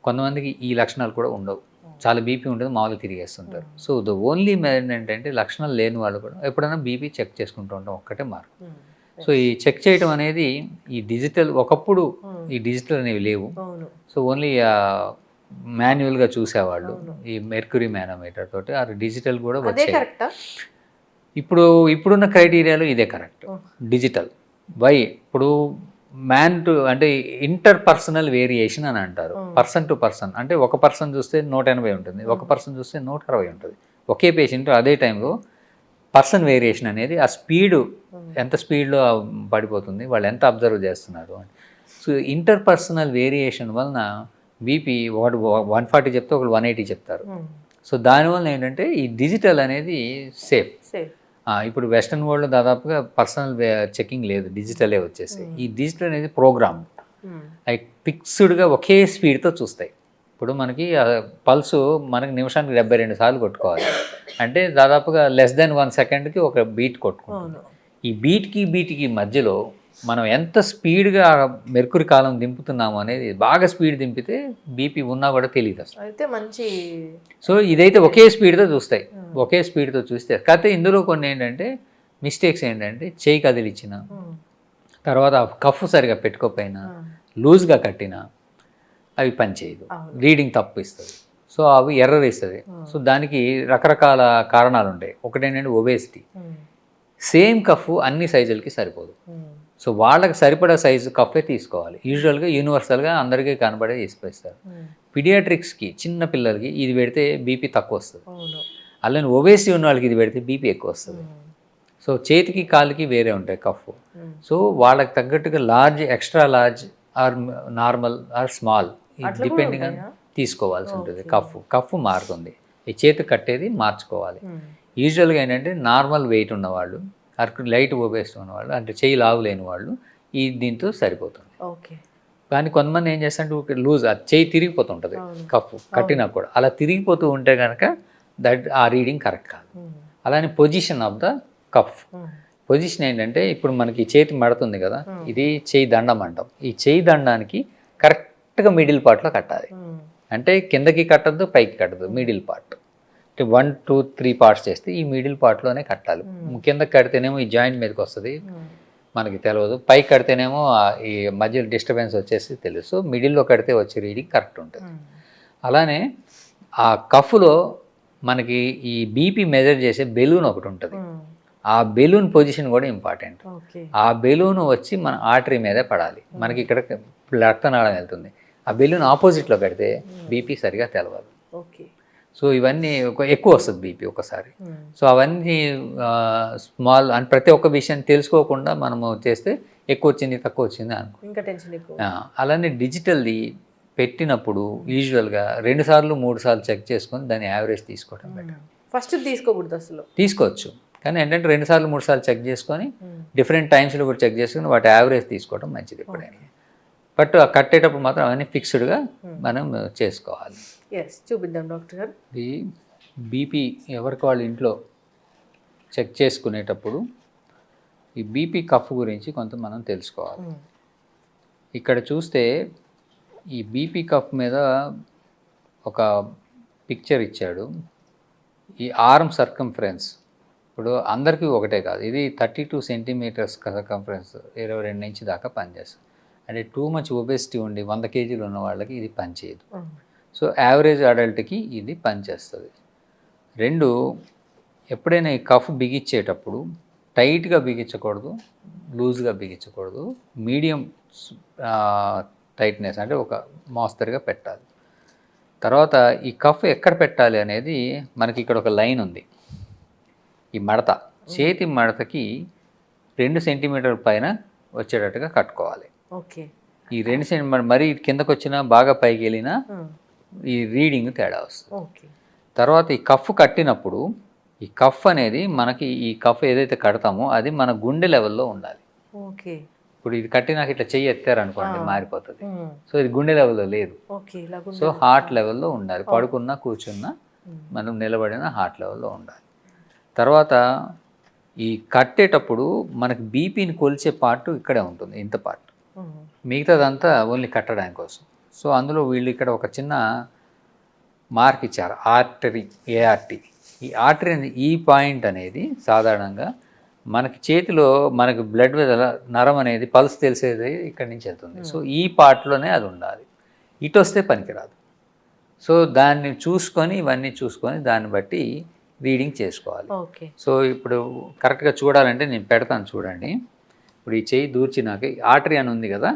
కొంతమందికి ఈ లక్షణాలు కూడా ఉండవు, చాలా బీపీ ఉంటుంది, మామూలుగా తిరిగేస్తుంటారు. సో ద ఓన్లీ మెయిన్ ఏంటంటే లక్షణాలు లేని వాళ్ళు కూడా ఎప్పుడైనా బీపీ చెక్ చేసుకుంటూ ఉంటాం, ఒక్కటే మార్గం. సో ఈ చెక్ చేయడం అనేది ఈ డిజిటల్, ఒకప్పుడు ఈ డిజిటల్ అనేవి లేవు. సో ఓన్లీ మాన్యువల్గా చూసేవాళ్ళు ఈ మెర్క్యూరీ మానోమీటర్ తోటి. ఆ డిజిటల్ కూడా వచ్చాయి. ఇప్పుడున్న క్రైటీరియాలో ఇదే కరెక్ట్, డిజిటల్. ఇప్పుడు మ్యాన్ టు అంటే ఇంటర్ పర్సనల్ వేరియేషన్ అని అంటారు. పర్సన్ టు పర్సన్ అంటే ఒక పర్సన్ చూస్తే 180 ఉంటుంది, ఒక పర్సన్ చూస్తే 160 ఉంటుంది. ఒకే పేషెంట్ అదే టైంలో పర్సన్ వేరియేషన్ అనేది ఆ స్పీడు ఎంత స్పీడ్లో పడిపోతుంది, వాళ్ళు ఎంత అబ్జర్వ్ చేస్తున్నారు అని. సో ఇంటర్ పర్సనల్ వేరియేషన్ వలన బీపీ వాడు 140 చెప్తే ఒకళ్ళు 180 చెప్తారు. సో దానివల్ల ఏంటంటే ఈ డిజిటల్ అనేది సేఫ్. ఇప్పుడు వెస్ట్రన్ వరల్డ్లో దాదాపుగా పర్సనల్ చెకింగ్ లేదు, డిజిటలే వచ్చేసి. ఈ డిజిటల్ అనేది ప్రోగ్రామ్ అవి ఫిక్స్డ్గా ఒకే స్పీడ్తో చూస్తాయి. ఇప్పుడు మనకి పల్సు మనకి నిమిషానికి 72 సార్లు కొట్టుకోవాలి అంటే దాదాపుగా లెస్ దెన్ 1 సెకండ్కి ఒక బీట్ కొట్టుకుంటాం. ఈ బీట్కి మధ్యలో మనం ఎంత స్పీడ్గా మెర్కురీ కాలం దింపుతున్నాము అనేది, బాగా స్పీడ్ దింపితే బీపీ ఉన్నా కూడా తెలియదు అసలు. అయితే మంచి. సో ఇదైతే ఒకే స్పీడ్తో చూస్తాయి, ఒకే స్పీడ్తో చూస్తే. కాకపోతే ఇందులో కొన్ని ఏంటంటే మిస్టేక్స్ ఏంటంటే చేయి కదిలిచ్చిన తర్వాత కఫ్ సరిగా పెట్టుకోకపోయినా, లూజ్గా కట్టినా అవి పనిచేయదు, రీడింగ్ తప్పు ఇస్తుంది. సో అవి ఎర్రర్ ఇస్తుంది. సో దానికి రకరకాల కారణాలు ఉంటాయి. ఒకటేంటంటే ఒబేసిటీ. సేమ్ కఫ్ అన్ని సైజులకి సరిపోదు. సో వాళ్ళకి సరిపడా సైజు కఫే తీసుకోవాలి. యూజువల్గా యూనివర్సల్గా అందరికీ కనబడే తీసుకొస్తారు. పిడియాట్రిక్స్కి చిన్న పిల్లలకి ఇది పెడితే బీపీ తక్కువ వస్తుంది, అలానే ఒబేసిటీ ఉన్న వాళ్ళకి ఇది పెడితే బీపీ ఎక్కువ వస్తుంది. సో చేతికి కాలుకి వేరే ఉంటాయి కఫ్. సో వాళ్ళకి తగ్గట్టుగా large, extra large or normal or small depending అని తీసుకోవాల్సి ఉంటుంది. కఫ్ మారుతుంది, ఈ చేతి కట్టేది మార్చుకోవాలి. యూజువల్గా ఏంటంటే నార్మల్ వెయిట్ ఉన్నవాళ్ళు, లైట్ ఒబేసిటీ ఉన్నవాళ్ళు, అంటే చేయి లావు లేని వాళ్ళు ఈ దీంతో సరిపోతుంది. కానీ కొంతమంది ఏం చేస్తారంటే లూజ్, ఆ చేయి తిరిగిపోతుంటుంది కఫ్ కట్టినా కూడా. అలా తిరిగిపోతూ ఉంటే కనుక ఆ రీడింగ్ కరెక్ట్ కాదు. అలానే position of the cuff. Position ఏంటంటే ఇప్పుడు మనకి చేతి మడుతుంది కదా, ఇది చేయి దండం అంటాం. ఈ చేయి దండానికి కరెక్ట్గా మిడిల్ పార్ట్లో కట్టాలి. అంటే కిందకి కట్టద్దు, పైకి కట్టద్దు, మిడిల్ పార్ట్. 1, 2, 3 పార్ట్స్ చేస్తే ఈ మిడిల్ పార్ట్లోనే కట్టాలి. కిందకి కడితేనేమో ఈ జాయింట్ మీదకి వస్తుంది, మనకి తెలియదు. పైకి కడితేనేమో ఈ మధ్యలో డిస్టర్బెన్స్ వచ్చేసి తెలుసు. సో మిడిల్లో కడితే వచ్చే రీడింగ్ కరెక్ట్ ఉంటుంది. అలానే ఆ కఫ్లో మనకి ఈ బీపీ మెజర్ చేసే బెలూన్ ఒకటి ఉంటుంది. ఆ బెలూన్ పొజిషన్ కూడా ఇంపార్టెంట్. ఆ బెలూన్ వచ్చి మన ఆర్టరీ మీదే పడాలి. మనకి ఇక్కడ రక్తనాళం వెళ్తుంది. ఆ బెలూన్ ఆపోజిట్లో కడితే బీపీ సరిగా తెలవదు. సో ఇవన్నీ ఎక్కువ వస్తుంది బీపీ ఒకసారి. సో అవన్నీ స్మాల్ అండ్ ప్రతి ఒక్క విషయం తెలుసుకోకుండా మనము చేస్తే ఎక్కువ వచ్చింది తక్కువ వచ్చింది అనుకో. అలానే డిజిటల్ది పెట్టినప్పుడు యూజువల్గా 2 సార్లు 3 సార్లు చెక్ చేసుకొని దాని యావరేజ్ తీసుకోవడం బెటర్. ఫస్ట్ తీసుకోకూడదు అసలు. తీసుకోవచ్చు, కానీ ఏంటంటే 2 సార్లు 3 సార్లు చెక్ చేసుకొని డిఫరెంట్ టైమ్స్లో కూడా చెక్ చేసుకొని వాటి యావరేజ్ తీసుకోవడం మంచిది ఎప్పుడైనా. బట్ కట్టేటప్పుడు మాత్రం అవన్నీ ఫిక్స్డ్గా మనం చేసుకోవాలి. చూపిద్దాం డాక్టర్ గారు. ఇది బీపీ ఎవరికి వాళ్ళ ఇంట్లో చెక్ చేసుకునేటప్పుడు ఈ బీపీ కఫ్ గురించి కొంత మనం తెలుసుకోవాలి. ఇక్కడ చూస్తే ఈ బీపీ కఫ్ మీద ఒక పిక్చర్ ఇచ్చాడు. ఈ ఆర్మ్ సర్కంఫరెన్స్ ఇప్పుడు అందరికీ ఒకటే కాదు, ఇది 32 సెంటీమీటర్స్ సర్కంఫరెన్స్ 22 ఇంచ్ దాకా పనిచేస్తుంది. అంటే టూ మచ్ ఒబేసిటీ ఉండి 100 కేజీలు ఉన్న వాళ్ళకి ఇది పనిచేయదు. సో యావరేజ్ అడల్ట్కి ఇది పనిచేస్తుంది. 2, ఎప్పుడైనా ఈ కఫ్ బిగించేటప్పుడు టైట్గా బిగించకూడదు, లూజ్గా బిగించకూడదు, మీడియం టైట్నెస్ అంటే ఒక మోస్తరుగా పెట్టాలి. తర్వాత ఈ కఫ్ ఎక్కడ పెట్టాలి అనేది మనకి ఇక్కడ ఒక లైన్ ఉంది. ఈ మడత, చేతి మడతకి 2 సెంటీమీటర్ల పైన వచ్చేటట్టుగా కట్టుకోవాలి. ఈ 2 సెంటీమీటర్ మరీ కిందకు వచ్చినా బాగా పైకి వెళ్ళినా ఈ రీడింగ్ తేడా వస్తుంది. తర్వాత ఈ కఫ్ కట్టినప్పుడు ఈ కఫ్ అనేది మనకి ఈ కఫ్ ఏదైతే కడతామో అది మన గుండె లెవెల్లో ఉండాలి. ఇప్పుడు ఇది కట్టినాక ఇట్లా చెయ్యి ఎత్తారనుకోండి మారిపోతుంది. సో ఇది గుండె లెవెల్లో లేదు. సో హార్ట్ లెవెల్లో ఉండాలి. పడుకున్నా కూర్చున్నా మనం నిలబడిన హార్ట్ లెవెల్లో ఉండాలి. తర్వాత ఈ కట్టేటప్పుడు మనకి బీపీని కొలిచే పార్ట్ ఇక్కడే ఉంటుంది, ఇంత పార్ట్. మిగతాదంతా ఓన్లీ కట్టడానికి కోసం. సో అందులో వీళ్ళు ఇక్కడ ఒక చిన్న మార్క్ ఇచ్చారు, ఆర్టరీ, ఏఆర్టీ. ఈ ఆర్టరీ అనేది ఈ పాయింట్ అనేది సాధారణంగా మనకి చేతిలో మనకి బ్లడ్ నరం అనేది పల్స్ తెలిసేది ఇక్కడి నుంచి వెళ్తుంది. సో ఈ పార్ట్లోనే అది ఉండాలి, ఇటు వస్తే పనికిరాదు. సో దాన్ని చూసుకొని ఇవన్నీ చూసుకొని దాన్ని బట్టి రీడింగ్ చేసుకోవాలి. సో ఇప్పుడు కరెక్ట్గా చూడాలంటే నేను పెడతాను చూడండి. ఇప్పుడు ఈ చెయ్యి దూర్చినాక ఈ ఆర్టరీ అని ఉంది కదా,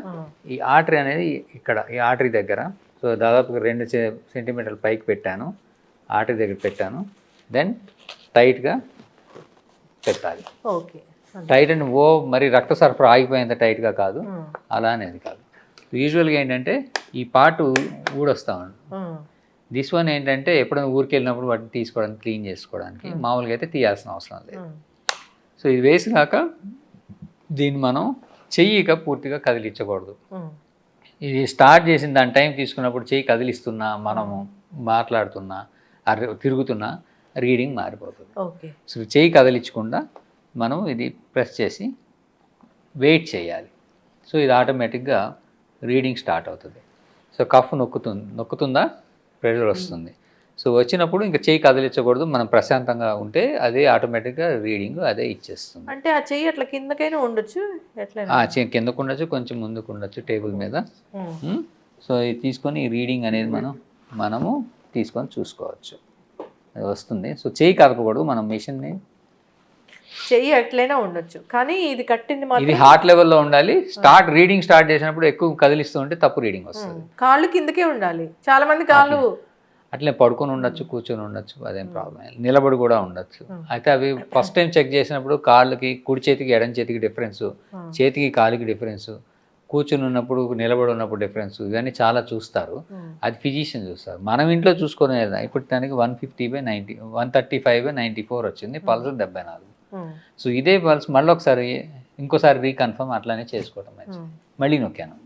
ఈ ఆర్టరీ అనేది ఇక్కడ ఈ ఆర్టరీ దగ్గర, సో దాదాపుగా 2 సెంటీమీటర్ల పైకి పెట్టాను, ఆర్టరీ దగ్గర పెట్టాను. దెన్ టైట్గా పెట్టాలి. ఓకే. టైట్ అండ్ మరి రక్త సరఫరా ఆగిపోయేంత టైట్గా కాదు, అలా అనేది కాదు. యూజువల్గా ఏంటంటే ఈ పార్ట్ ఊడొస్తా ఉంది. దిస్ వన్ ఏంటంటే ఎప్పుడైనా ఊరికి వెళ్ళినప్పుడు వాటిని తీసుకోవడానికి, క్లీన్ చేసుకోవడానికి, మామూలుగా అయితే తీయాల్సిన అవసరం లేదు. సో ఇది వేసినాక దీన్ని మనం చెయ్యిక పూర్తిగా కదిలించకూడదు. ఇది స్టార్ట్ చేసిన దాని టైం తీసుకున్నప్పుడు చెయ్యి కదిలిస్తున్నా, మనము మాట్లాడుతున్నా, తిరుగుతున్నా రీడింగ్ మారిపోతుంది. సో చెయ్యి కదిలించకుండా మనం ఇది ప్రెస్ చేసి వెయిట్ చేయాలి. సో ఇది ఆటోమేటిక్గా రీడింగ్ స్టార్ట్ అవుతుంది. సో కఫ్ నొక్కుతుందా ప్రెషర్ వస్తుంది. సో వచ్చినప్పుడు ఇంకా చెయ్యి కదిలించకూడదు, మనం ప్రశాంతంగా ఉంటే అదే ఆటోమేటిక్గా రీడింగ్ అదే ఇచ్చేస్తుంది. అంటే ఆ చెయ్యి అట్లా కిందకైనా ఉండొచ్చు, చెయ్యి కిందకు ఉండొచ్చు, కొంచెం ముందుకు ఉండొచ్చు టేబుల్ మీద. సో ఇది తీసుకొని ఈ రీడింగ్ అనేది మనము తీసుకొని చూసుకోవచ్చు, అది వస్తుంది. సో చెయ్యి కదపకూడదు, మనం మిషన్ని చెయ్యి ఎట్లయినా ఉండొచ్చు, కానీ ఇది కట్టింది మాత్రం ఇది హార్ట్ లెవెల్లో ఉండాలి. రీడింగ్ స్టార్ట్ చేసినప్పుడు ఎక్కువ కదిలిస్తూ ఉంటే తప్పు రీడింగ్ వస్తుంది. కాళ్ళు కిందకే ఉండాలి. చాలా మంది కాళ్ళు అట్లే పడుకొని ఉండొచ్చు, కూర్చొని ఉండొచ్చు, అదేం ప్రాబ్లం. నిలబడి కూడా ఉండొచ్చు. అయితే అవి ఫస్ట్ టైం చెక్ చేసినప్పుడు కాళ్ళకి, కుడి చేతికి ఎడం చేతికి డిఫరెన్స్, చేతికి కాలికి డిఫరెన్స్, కూర్చుని ఉన్నప్పుడు నిలబడి ఉన్నప్పుడు డిఫరెన్స్, ఇవన్నీ చాలా చూస్తారు. అది ఫిజిషియన్ చూస్తారు. మనం ఇంట్లో చూసుకునేది ఇప్పుడు దానికి 150/90, 135/94 వచ్చింది, పల్స్ 74. సో ఇదే పల్స్ మళ్ళీ ఇంకోసారి రీకన్ఫర్మ్ అట్లానే చేసుకోవటం మంచిది. మళ్ళీ నొక్కాను.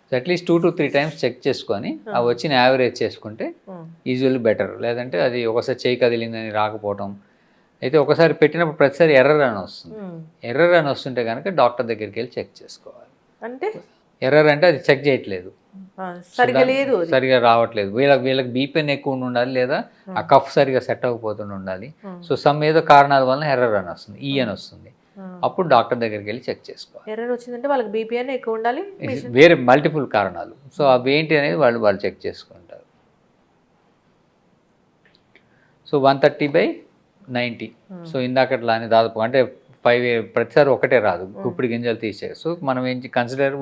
So at least 2 to 3 times check చేసుకొని ఆ వచ్చిన యావరేజ్ చేసుకుంటే యూజువల్లీ బెటర్. లేదంటే అది ఒకసారి చేయి కదిలిందని రాకపోవటం, అయితే ఒకసారి పెట్టినప్పుడు ప్రతిసారి ఎర్రర్ అని వస్తుంది. ఎర్రర్ అని వస్తుంటే కనుక డాక్టర్ దగ్గరికి వెళ్ళి చెక్ చేసుకోవాలి. అంటే ఎర్రర్ అంటే అది చెక్ చేయట్లేదు, సరిగా రావట్లేదు, వీళ్ళకి బీపీఎన్ ఎక్కువ ఉండాలి, లేదా ఆ కఫ్ సరిగా సెట్ అవ్వకపోతుండి ఉండాలి. సో సమ్ ఏదో కారణాల వల్ల ఎర్రర్ అని వస్తుంది, ఈ అని వస్తుంది. అప్పుడు డాక్టర్ దగ్గరికి వెళ్ళి చెక్ చేసుకోవాలి. ఎర్రర్ వచ్చిందంటే వాళ్ళకి బీపీఎన్ ఎక్కువ ఉండాలి, వేరే మల్టిపుల్ కారణాలు. సో అవి ఏంటి అనేది వాళ్ళు చెక్ చేసుకుంటారు. సో 130/90. సో ఇందాకట్లానే దాదాపు అంటే 5 ప్రతిసారి ఒకటే రాదు, గుప్పిడి గింజలు తీసేది. సో మనం ఏం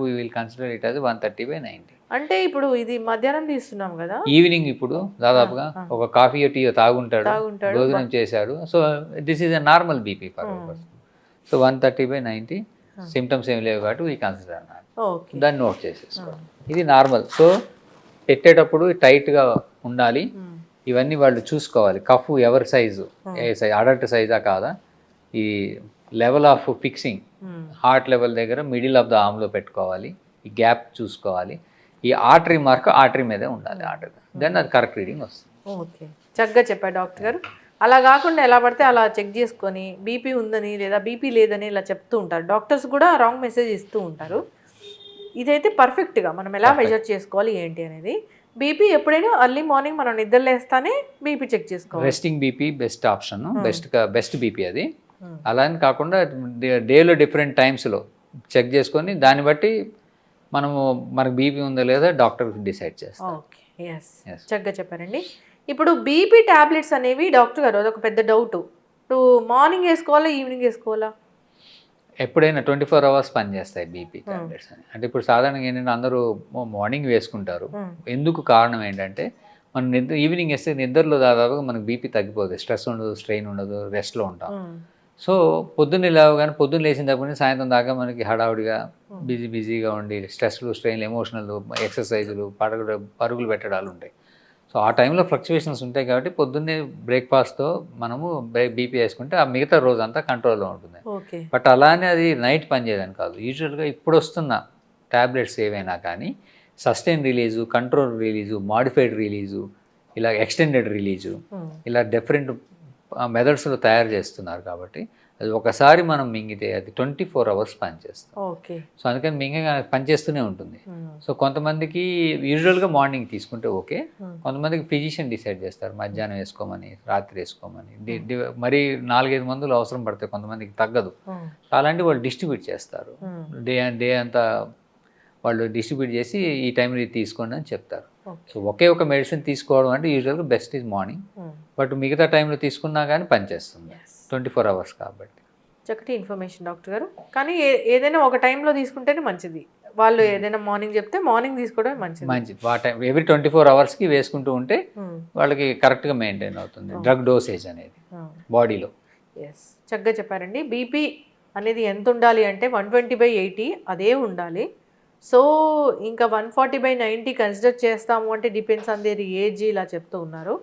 వీ విల్ కన్సిడర్ ఇట్ అది 130/90. అంటే ఇప్పుడు ఇది మధ్యాహ్నం తీస్తున్నాం కదా, ఈవినింగ్ ఇప్పుడు దాదాపుగా ఒక కాఫీ టీ తాగుంటాడు, భోజనం చేశాడు. So this is a normal BP for person. So 130/90 symptoms ఏమి లేవు కాబట్టి వీ కన్సిడర్ అన్నారు. దాన్ని నోట్ చేసేసుకో, ఇది నార్మల్. సో పెట్టేటప్పుడు టైట్గా ఉండాలి, ఇవన్నీ వాళ్ళు చూసుకోవాలి. కఫ్ ఎవరి సైజు, ఏ సైజ్, అడల్ట్ సైజా కాదా, ఈ level of fixing heart level దగ్గర మిడిల్ ఆఫ్ ద ఆర్మ్లో పెట్టుకోవాలి, ఈ గ్యాప్ చూసుకోవాలి, ఈ ఆర్టరీ మార్క్ ఆర్టరీ మీదే ఉండాలి, ఆర్టరీ దెన్ అది కరెక్ట్ రీడింగ్ వస్తుంది. ఓకే, చక్కగా చెప్పారు డాక్టర్ గారు. అలా కాకుండా ఎలా పడితే అలా చెక్ చేసుకొని బీపీ ఉందని లేదా బీపీ లేదని ఇలా చెప్తూ ఉంటారు. డాక్టర్స్ కూడా రాంగ్ మెసేజ్ ఇస్తూ ఉంటారు. ఇదైతే పర్ఫెక్ట్గా మనం ఎలా మెజర్ చేసుకోవాలి ఏంటి అనేది. బీపీ ఎప్పుడైనా ఎర్లీ మార్నింగ్ మనం నిద్ర లేస్తానే బీపీ చెక్ చేసుకోవాలి. Resting BP best option, best BP అది. అలా అని కాకుండా డేలో డిఫరెంట్ టైమ్స్లో చెక్ చేసుకొని దాన్ని బట్టి మనకు బీపీ ఉందో లేదా డాక్టర్ డిసైడ్ చేస్తాం. ఓకే, ఎస్, చక్కగా చెప్పారండి. ఇప్పుడు బీపీ టాబ్లెట్స్ అనేవి డాక్టర్ గారు అదొక పెద్ద డౌట్. ఇప్పుడు మార్నింగ్ వేసుకోవాలా, ఈవినింగ్ వేసుకోవాలా? ఎప్పుడైనా 24 hours పనిచేస్తాయి బీపీ టాబ్లెట్స్ అని. అంటే ఇప్పుడు సాధారణంగా ఏంటంటే అందరూ మార్నింగ్ వేసుకుంటారు. ఎందుకు కారణం ఏంటంటే మనం ఈవినింగ్ వేస్తే నిద్రలో దాదాపుగా మనకు బీపీ తగ్గిపోతుంది, స్ట్రెస్ ఉండదు, స్ట్రెయిన్ ఉండదు, రెస్ట్లో ఉంటాం. సో పొద్దున్న లేవగానే, పొద్దున్న లేచిన దగ్గర సాయంత్రం దాకా మనకి హడావుడిగా బిజీగా ఉండి స్ట్రెస్లు, స్ట్రెయిన్లు, ఎమోషనల్, ఎక్సర్సైజులు, పరుగులు పెట్టడాలు ఉంటాయి. సో ఆ టైంలో ఫ్లక్చువేషన్స్ ఉంటాయి కాబట్టి పొద్దున్నే బ్రేక్ఫాస్ట్తో మనము బీపీ వేసుకుంటే ఆ మిగతా రోజు అంతా కంట్రోల్లో ఉంటుంది. బట్ అలానే అది నైట్ పనిచేయదని కాదు. యూజువల్గా ఇప్పుడు వస్తున్న ట్యాబ్లెట్స్ ఏవైనా కానీ sustain release, control release, modified release, ఇలా ఎక్స్టెండెడ్ రిలీజు, ఇలా డిఫరెంట్ మెథడ్స్లో తయారు చేస్తున్నారు. కాబట్టి అది ఒకసారి మనం మింగితే అది 24 hours పనిచేస్తాం. సో అందుకని మింగగా పనిచేస్తూనే ఉంటుంది. సో కొంతమందికి యూజువల్గా మార్నింగ్ తీసుకుంటే ఓకే, కొంతమందికి ఫిజిషియన్ డిసైడ్ చేస్తారు మధ్యాహ్నం వేసుకోమని, రాత్రి వేసుకోమని. మరి 4-5 మందులు అవసరం పడతాయి, కొంతమందికి తగ్గదు. అలాంటి వాళ్ళు డిస్ట్రిబ్యూట్ చేస్తారు, డే అంతా వాళ్ళు డిస్ట్రిబ్యూట్ చేసి ఈ టైంలో తీసుకోండి అని చెప్తారు. సో ఒకే ఒక మెడిసిన్ తీసుకోవడం అంటే యూజువల్గా బెస్ట్ ఈజ్ మార్నింగ్. బట్ మిగతా టైంలో తీసుకున్నా కానీ పనిచేస్తుంది 24 hours కాబట్టి. చక్కటి ఇన్ఫర్మేషన్ డాక్టర్ గారు. కానీ ఏదైనా ఒక టైంలో తీసుకుంటేనే మంచిది. వాళ్ళు ఏదైనా మార్నింగ్ చెప్తే మార్నింగ్ తీసుకోవడమే మంచిది. మంచిది. ఎవ్రీ 24 అవర్స్కి వేసుకుంటూ ఉంటే వాళ్ళకి కరెక్ట్గా మెయింటైన్ అవుతుంది డ్రగ్ డోసేజ్ అనేది బాడీలో. ఎస్, చక్కగా చెప్పారండి. బీపీ అనేది ఎంత ఉండాలి అంటే 120/80 అదే ఉండాలి. సో ఇంకా 140/90 కన్సిడర్ చేస్తాము అంటే డిపెండ్స్ ఆన్ దేర్ ఏజ్ ఇలా చెప్తూ ఉన్నారు.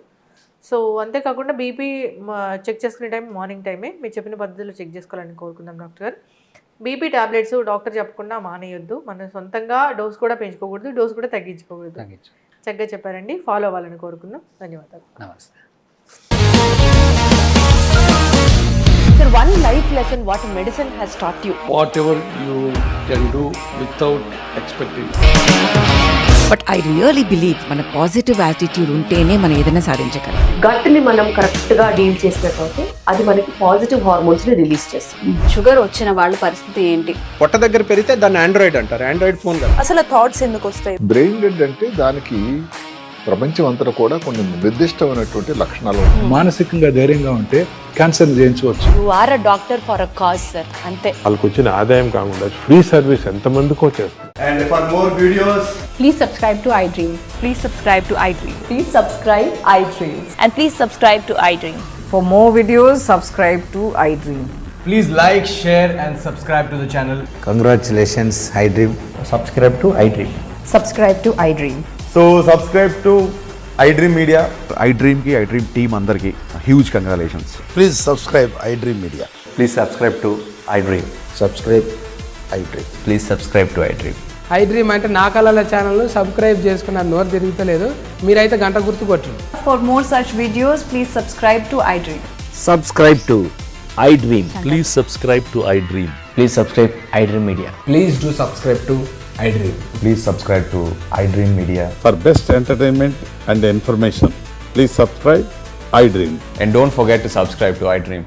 సో అంతేకాకుండా బీపీ చెక్ చేసుకునే టైం మార్నింగ్ టైమే మీరు చెప్పిన పద్ధతిలో చెక్ చేసుకోవాలని కోరుకుందాం డాక్టర్ గారు. బీపీ టాబ్లెట్స్ డాక్టర్ చెప్పకుండా మానేయొద్దు, మనం సొంతంగా డోస్ కూడా పెంచుకోకూడదు, డోస్ కూడా తగ్గించుకోకూడదు. చక్కగా చెప్పారండి. ఫాలో అవ్వాలని కోరుకుందాం. ధన్యవాదాలు. నమస్తే. Sir, one life lesson what medicine has taught you. Whatever you can do without expecting. But I really believe మన పాజిటివ్ యాటిట్యూడ్ ఉంటేనే మనం ఏదైనా సాధించగలం. గట్ని మనం కరెక్ట్గా డీల్ చేసినట్లయితే అది మనకి పాజిటివ్ హార్మోన్స్ని రిలీజ్ చేస్తుంది. షుగర్ వచ్చిన వాళ్ళ పరిస్థితి ఏంటి? పొట్ట దగ్గర పెరిగితే దాన్ని ఆండ్రాయిడ్ అంటారు, ఆండ్రాయిడ్ ఫోన్ కదా. అసలు థాట్స్ ఎందుకు వస్తాయి? బ్రెయిన్ డెడ్ అంటే దానికి ప్రపంచం అంతా కూడా కొన్ని నిర్దిష్టమైనటువంటి లక్షణాలు ఉన్నాయి. మానసికంగా ధైర్యంగా ఉంటే క్యాన్సర్ జయించవచ్చు. You are a doctor for a cause sir, అంతే. వాళ్ళకి వచ్చిన ఆదాయం కాకుండా ఫ్రీ సర్వీస్ ఎంతమందికో చేస్తుంది. And for more videos, please subscribe to iDream. Please subscribe to iDream. Please subscribe iDream. And please subscribe to iDream. For more videos, subscribe to iDream. please like, share and subscribe to the channel. Congratulations, iDream. Subscribe to iDream. Subscribe to iDream. So subscribe to iDream media. iDream ki iDream team andarki huge congratulations. Please subscribe iDream Media. Please subscribe to iDream. Subscribe iDream. Please subscribe to iDream. iDream అంటే నా కళల ఛానల్ సబ్స్క్రైబ్ చేసుకున్న నోరు తిరుగుతలేదు, మీరైతే గంట గుర్తు కొట్టండి. For more such videos, please subscribe to iDream. Subscribe to iDream. Please subscribe to iDream. Please subscribe iDream Media. Please do subscribe to iDream. Please subscribe to iDream Media. For best entertainment and information, please subscribe iDream. And don't forget to subscribe to iDream.